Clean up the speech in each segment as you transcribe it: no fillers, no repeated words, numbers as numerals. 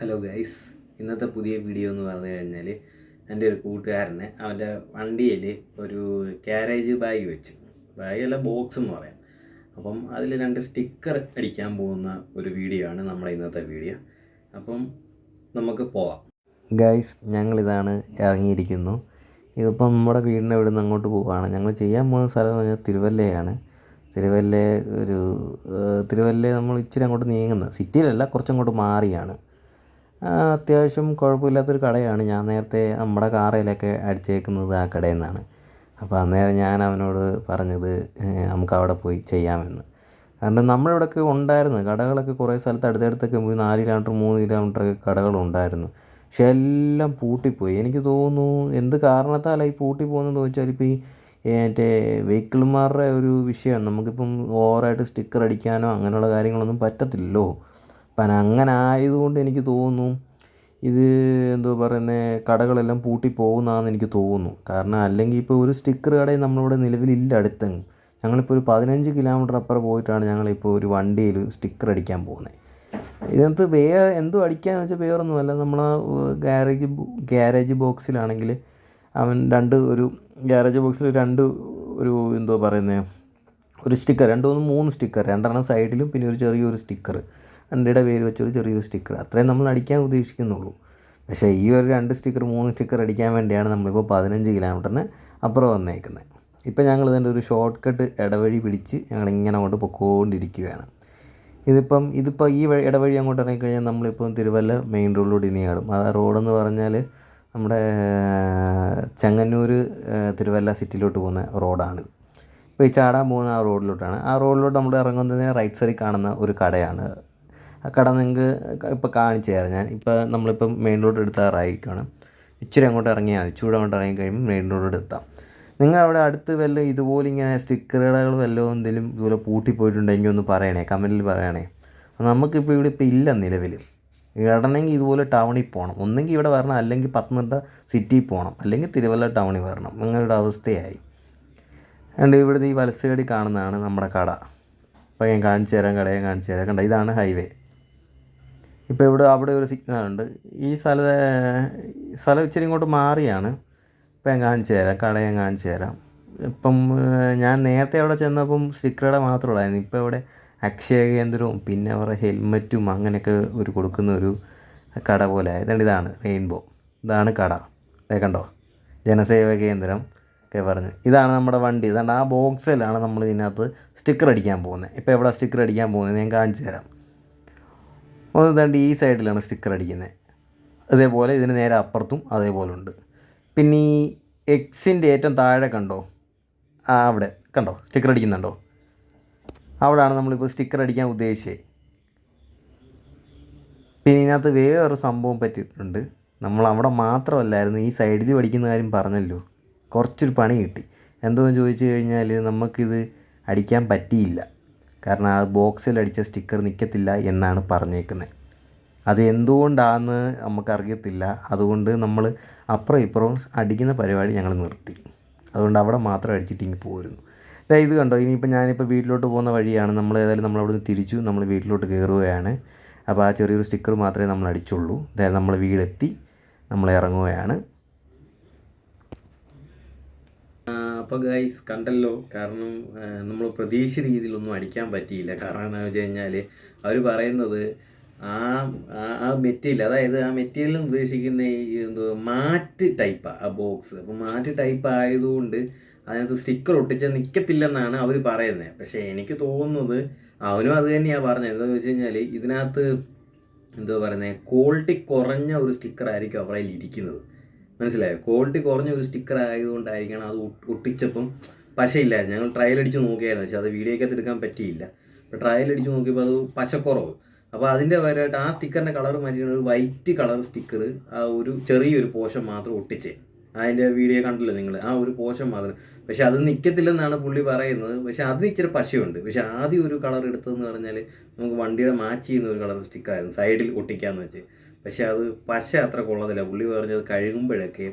Hello guys, ഇന്നത്തെ പുതിയ video എന്ന് പറഞ്ഞു കഴിഞ്ഞാൽ എൻ്റെ ഒരു കൂട്ടുകാരന് അവൻ്റെ വണ്ടിയിൽ ഒരു ക്യാരേജ് ബാഗ് വെച്ചു. ബാഗല്ല, ബോക്സ് എന്ന് പറയാം. അപ്പം അതിൽ 2 സ്റ്റിക്കർ അടിക്കാൻ പോകുന്ന ഒരു വീഡിയോ ആണ് നമ്മുടെ ഇന്നത്തെ വീഡിയോ. അപ്പം നമുക്ക് പോവാം. ഗൈസ്, ഞങ്ങളിതാണ് ഇറങ്ങിയിരിക്കുന്നു. ഇതിപ്പം നമ്മുടെ വീടിൻ്റെ ഇവിടെ നിന്ന് അങ്ങോട്ട് പോവുകയാണ്. ഞങ്ങൾ ചെയ്യാൻ പോകുന്ന സ്ഥലം എന്ന് പറഞ്ഞാൽ തിരുവല്ലയാണ്. തിരുവല്ല നമ്മൾ ഇച്ചിരി അങ്ങോട്ട് നീങ്ങുന്നത്, സിറ്റിയിലല്ല, കുറച്ചങ്ങോട്ട് മാറിയാണ്. അത്യാവശ്യം കുഴപ്പമില്ലാത്തൊരു കടയാണ്. ഞാൻ നേരത്തെ നമ്മുടെ കാറയിലൊക്കെ അടിച്ചേക്കുന്നത് ആ കടയിൽ നിന്നാണ്. അപ്പോൾ അന്നേരം ഞാൻ അവനോട് പറഞ്ഞത് നമുക്ക് അവിടെ പോയി ചെയ്യാമെന്ന്. കാരണം നമ്മളിവിടെയൊക്കെ ഉണ്ടായിരുന്നു കടകളൊക്കെ, കുറേ സ്ഥലത്ത് അടുത്തടുത്തൊക്കെ 4 കിലോമീറ്റർ 3 കിലോമീറ്റർ കടകളുണ്ടായിരുന്നു. പക്ഷെ എല്ലാം പൂട്ടിപ്പോയി. എനിക്ക് തോന്നുന്നു എന്ത് കാരണത്താലാണ് ഈ പൂട്ടി പോകുന്നതെന്ന് ചോദിച്ചാൽ ഇപ്പോൾ ഈ മറ്റേ വെഹിക്കിൾമാരുടെ ഒരു വിഷയമാണ്. നമുക്കിപ്പം ഓവറായിട്ട് സ്റ്റിക്കർ അടിക്കാനോ അങ്ങനെയുള്ള കാര്യങ്ങളൊന്നും പറ്റത്തില്ലല്ലോ. അപ്പം അങ്ങനെ ആയതുകൊണ്ട് എനിക്ക് തോന്നുന്നു ഇത് എന്തോ പറയുന്നത് കടകളെല്ലാം പൂട്ടിപ്പോകുന്നതാണെന്ന് എനിക്ക് തോന്നുന്നു. കാരണം അല്ലെങ്കിൽ ഇപ്പോൾ ഒരു സ്റ്റിക്കർ കടയും നമ്മളിവിടെ നിലവിലില്ല അടുത്തെങ്ങും. ഞങ്ങളിപ്പോൾ ഒരു 15 കിലോമീറ്റർ അപ്പുറം പോയിട്ടാണ് ഞങ്ങളിപ്പോൾ ഒരു വണ്ടിയിൽ സ്റ്റിക്കർ അടിക്കാൻ പോകുന്നത്. ഇതിനകത്ത് എന്തോ അടിക്കാന്ന് വെച്ചാൽ വേറൊന്നുമല്ല, നമ്മളാ ഗ്യാരേജ് ബോക്സിലാണെങ്കിൽ അവൻ ഒരു ഗ്യാരേജ് ബോക്സിൽ ഒരു എന്തോ പറയുന്നത് ഒരു സ്റ്റിക്കർ, 3 സ്റ്റിക്കർ, 2 സൈഡിലും പിന്നെ ഒരു ചെറിയൊരു സ്റ്റിക്കർ, വണ്ടിയുടെ പേര് വെച്ചൊരു ചെറിയൊരു സ്റ്റിക്കർ, അത്രയും നമ്മൾ അടിക്കാൻ ഉദ്ദേശിക്കുന്നുള്ളൂ. പക്ഷേ ഈ ഒരു 2 സ്റ്റിക്കർ 3 സ്റ്റിക്കർ അടിക്കാൻ വേണ്ടിയാണ് നമ്മളിപ്പോൾ 15 കിലോമീറ്ററിന് അപ്പുറം വന്നേക്കുന്നത്. ഇപ്പോൾ ഞങ്ങൾ ഇതിൻ്റെ ഒരു ഷോർട്ട് കട്ട് ഇടവഴി പിടിച്ച് ഞങ്ങളിങ്ങനെ അങ്ങോട്ട് പൊക്കോണ്ടിരിക്കുകയാണ്. ഇതിപ്പോൾ ഈ ഇടവഴി അങ്ങോട്ട് ഇറങ്ങിക്കഴിഞ്ഞാൽ നമ്മളിപ്പോൾ തിരുവല്ല മെയിൻ റോഡിലൂടെ ഇനിയാടും. ആ റോഡെന്ന് പറഞ്ഞാൽ നമ്മുടെ ചെങ്ങന്നൂർ തിരുവല്ല സിറ്റിയിലോട്ട് പോകുന്ന റോഡാണിത്. ഇപ്പോൾ ഈ ചാടാൻ പോകുന്ന ആ റോഡിലോട്ടാണ്. ആ റോഡിലോട്ട് നമ്മൾ ഇറങ്ങുന്നതിന് റൈറ്റ് സൈഡിൽ കാണുന്ന ഒരു കടയാണ്. ആ കട നിങ്ങൾക്ക് ഇപ്പോൾ കാണിച്ചു തരാം ഞാൻ. നമ്മളിപ്പം മെയിൻ റോഡ് എടുത്താറായിരിക്കണം. ഇച്ചിരി അങ്ങോട്ട് ഇറങ്ങിയാൽ മതി. ചൂട് അങ്ങോട്ട് ഇറങ്ങി കഴിയുമ്പോൾ മെയിൻ റോഡ് എത്താം. നിങ്ങളവിടെ അടുത്ത് ഇതുപോലെ ഇങ്ങനെ സ്റ്റിക്കർ കടകൾ എന്തെങ്കിലും ഇതുപോലെ പൂട്ടിപ്പോയിട്ടുണ്ടെങ്കിൽ ഒന്ന് പറയണേ, കമൻറ്റിൽ പറയണേ. നമുക്കിപ്പോൾ ഇവിടെ ഇല്ല നിലവിൽ. ഇടണമെങ്കിൽ ഇതുപോലെ ടൗണിൽ പോകണം. ഒന്നെങ്കിൽ ഇവിടെ വരണം, അല്ലെങ്കിൽ പത്തനംതിട്ട സിറ്റിയിൽ പോകണം, അല്ലെങ്കിൽ തിരുവല്ല ടൗണിൽ വരണം. നിങ്ങളുടെ അവസ്ഥയായി. അതുകൊണ്ട് ഇവിടുത്തെ ഈ വലസൈഡിൽ കാണുന്നതാണ് നമ്മുടെ കട. ഇപ്പോൾ ഞാൻ കാണിച്ചു തരാം, കടയെ കാണിച്ചു തരാം. കണ്ട, ഇതാണ് ഹൈവേ. ഇപ്പോൾ അവിടെ ഒരു സിഗ്നലുണ്ട്. ഈ സ്ഥലം ഇച്ചിരി ഇങ്ങോട്ട് മാറിയാണ്. ഇപ്പം ഞാൻ കാണിച്ചു തരാം, കട ഞാൻ കാണിച്ചു തരാം. ഇപ്പം ഞാൻ നേരത്തെ അവിടെ ചെന്നപ്പം സ്റ്റിക്കറുടെ മാത്രമുള്ളായിരുന്നു. ഇപ്പോൾ ഇവിടെ അക്ഷയ കേന്ദ്രവും പിന്നെ അവരുടെ ഹെൽമറ്റും അങ്ങനെയൊക്കെ കൊടുക്കുന്ന ഒരു കട പോലെ ആയതുകൊണ്ട് ഇതാണ് റെയിൻബോ. ഇതാണ് കട. കണ്ടോ, ജനസേവ കേന്ദ്രം ഒക്കെ പറഞ്ഞ്. ഇതാണ് നമ്മുടെ വണ്ടി. ഇതാണ് ആ ബോക്സിലാണ് നമ്മൾ ഇതിനകത്ത് സ്റ്റിക്കർ അടിക്കാൻ പോകുന്നത്. ഇപ്പോൾ എവിടെ സ്റ്റിക്കർ അടിക്കാൻ പോകുന്നത് ഞാൻ കാണിച്ചു തരാം. ഒന്ന് ഈ സൈഡിലാണ് സ്റ്റിക്കർ അടിക്കുന്നത്. അതേപോലെ ഇതിന് നേരെ അപ്പുറത്തും അതേപോലെ ഉണ്ട്. പിന്നെ ഈ എക്സിൻ്റെ ഏറ്റവും താഴെ കണ്ടോ, അവിടെ കണ്ടോ സ്റ്റിക്കർ അടിക്കുന്നുണ്ടോ? അവിടെയാണ് നമ്മളിപ്പോൾ സ്റ്റിക്കർ അടിക്കാൻ ഉദ്ദേശിച്ചത്. പിന്നെ ഇതിനകത്ത് വേറൊരു സംഭവം പറ്റിയിട്ടുണ്ട്. നമ്മൾ അവിടെ മാത്രമല്ലായിരുന്നു, ഈ സൈഡിൽ പഠിക്കുന്ന കാര്യം പറഞ്ഞല്ലോ. കുറച്ചൊരു പണി കിട്ടി. എന്തോന്ന് ചോദിച്ചു കഴിഞ്ഞാൽ നമുക്കിത് അടിക്കാൻ പറ്റിയില്ല. കാരണം ആ ബോക്സിൽ അടിച്ച സ്റ്റിക്കർ നിൽക്കത്തില്ല എന്നാണ് പറഞ്ഞേക്കുന്നത്. അത് എന്തുകൊണ്ടാണെന്ന് നമുക്കറിയത്തില്ല. അതുകൊണ്ട് നമ്മൾ അപ്പുറം ഇപ്പുറം അടിക്കുന്ന പരിപാടി ഞങ്ങൾ നിർത്തി. അതുകൊണ്ട് അവിടെ മാത്രം അടിച്ചിട്ട് ഇങ്ങ് പോരുന്നു. ഇത് കണ്ടോ, ഞാനിപ്പോൾ വീട്ടിലോട്ട് പോകുന്ന വഴിയാണ്. നമ്മളവിടുന്ന് തിരിച്ചു നമ്മൾ വീട്ടിലോട്ട് കയറുകയാണ്. അപ്പോൾ ആ ചെറിയൊരു സ്റ്റിക്കർ മാത്രമേ നമ്മൾ അടിച്ചുള്ളൂ. അതായത് നമ്മൾ വീടെത്തി നമ്മൾ ഇറങ്ങുകയാണ്. അപ്പോൾ ഗൈസ് കണ്ടല്ലോ, കാരണം നമ്മൾ പ്രതീക്ഷിച്ച രീതിയിലൊന്നും അടിക്കാൻ പറ്റിയില്ല. കാരണം എന്താണെന്ന് വെച്ച് കഴിഞ്ഞാൽ അവർ പറയുന്നത് ആ മെറ്റീരിയൽ, അതായത് ആ മെറ്റീരിയൽ ഉദ്ദേശിക്കുന്ന ഈ മാറ്റ് ടൈപ്പാണ് ആ ബോക്സ്. അപ്പോൾ മാറ്റ് ടൈപ്പ് ആയതുകൊണ്ട് അതിനകത്ത് സ്റ്റിക്കർ ഒട്ടിച്ചാൽ നിൽക്കത്തില്ലെന്നാണ് അവർ പറയുന്നത്. പക്ഷേ എനിക്ക് തോന്നുന്നത് അവനും അത് തന്നെയാണ് പറഞ്ഞത്. എന്താണെന്ന് വെച്ച് കഴിഞ്ഞാൽ ഇതിനകത്ത് ക്വാളിറ്റി കുറഞ്ഞ ഒരു സ്റ്റിക്കർ ആയിരിക്കും അവരുടെ കയ്യിൽ ഇരിക്കുന്നത്. മനസ്സിലായോ? ക്വാളിറ്റി കുറഞ്ഞ ഒരു സ്റ്റിക്കർ ആയതുകൊണ്ടായിരിക്കണം അത് ഒട്ടിച്ചപ്പം പശയില്ലായിരുന്നു. ഞങ്ങൾ ട്രയൽ അടിച്ച് നോക്കിയായിരുന്നു, പക്ഷേ അത് വീഡിയോക്കകത്ത് എടുക്കാൻ പറ്റിയില്ല. അപ്പോൾ ട്രയൽ അടിച്ച് നോക്കിയപ്പോൾ അത് പശക്കുറവ്. അപ്പോൾ അതിൻ്റെ പകരമായിട്ട് ആ സ്റ്റിക്കറിൻ്റെ കളർ മാറ്റിയാണ് ഒരു വൈറ്റ് കളർ സ്റ്റിക്കർ ആ ഒരു ചെറിയൊരു പോർഷൻ മാത്രം ഒട്ടിച്ചേ. അതിൻ്റെ വീഡിയോ കണ്ടല്ലോ നിങ്ങൾ, ആ ഒരു പോർഷൻ മാത്രം. പക്ഷെ അത് നിൽക്കത്തില്ലെന്നാണ് പുള്ളി പറയുന്നത്. പക്ഷെ അതിന് ഇച്ചിരി പശയുണ്ട്. പക്ഷെ ആദ്യം ഒരു കളർ എടുത്തതെന്ന് പറഞ്ഞാൽ നമുക്ക് വണ്ടിയുടെ മാച്ച് ചെയ്യുന്ന ഒരു കളർ സ്റ്റിക്കറായിരുന്നു, സൈഡിൽ ഒട്ടിക്കാമെന്ന് വെച്ച്. പക്ഷേ അത് പശ അത്ര കൊള്ളത്തില്ല. പുള്ളി പറഞ്ഞത് കഴുകുമ്പോഴൊക്കെ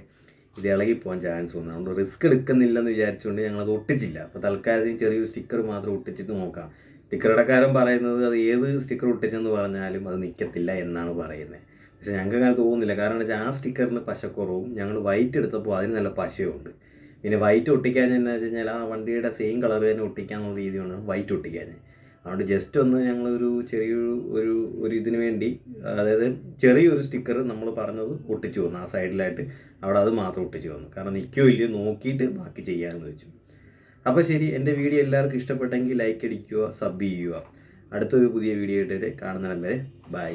ഇത് ഇളകിപ്പോകാൻ ചാൻസ് ഉണ്ട്. അതുകൊണ്ട് റിസ്ക് എടുക്കുന്നില്ലെന്ന് വിചാരിച്ചുകൊണ്ട് ഞങ്ങളത് ഒട്ടിച്ചില്ല. അപ്പോൾ തൽക്കാലം ചെറിയൊരു സ്റ്റിക്കർ മാത്രം ഒട്ടിച്ചിട്ട് നോക്കാം. സ്റ്റിക്കർ ഇടക്കാരൻ പറയുന്നത് അത് ഏത് സ്റ്റിക്കർ ഒട്ടിച്ചെന്ന് പറഞ്ഞാലും അത് നിൽക്കത്തില്ല എന്നാണ് പറയുന്നത്. പക്ഷെ ഞങ്ങൾക്ക് അങ്ങനെ തോന്നുന്നില്ല. കാരണം വെച്ചാൽ ആ സ്റ്റിക്കറിന് പശക്കുറവും ഞങ്ങൾ വൈറ്റ് എടുത്തപ്പോൾ അതിന് നല്ല പശയുണ്ട്. പിന്നെ വൈറ്റ് ഒട്ടിക്കാൻ എന്ന് വെച്ച് കഴിഞ്ഞാൽ ആ വണ്ടിയുടെ സെയിം കളർ തന്നെ ഒട്ടിക്കാനുള്ള രീതിയാണ് വൈറ്റ് ഒട്ടിക്കാൻ. അതുകൊണ്ട് ജസ്റ്റ് ഒന്ന് ഞങ്ങളൊരു ഒരു ഇതിന് വേണ്ടി, അതായത് ചെറിയൊരു സ്റ്റിക്കർ നമ്മൾ പറഞ്ഞത് ഒട്ടിച്ചു വന്നു ആ സൈഡിലായിട്ട്. അവിടെ അത് മാത്രം ഒട്ടിച്ചു വന്നു. കാരണം നിൽക്കുകയോ ഇല്ലയോ നോക്കിയിട്ട് ബാക്കി ചെയ്യാമെന്ന് വെച്ചു. അപ്പോൾ ശരി, എൻ്റെ വീഡിയോ എല്ലാവർക്കും ഇഷ്ടപ്പെട്ടെങ്കിൽ ലൈക്ക് അടിക്കുക, സബ് ചെയ്യുക. അടുത്തൊരു പുതിയ വീഡിയോ ആയിട്ട് കാണുന്നിടം വരെ ബൈ.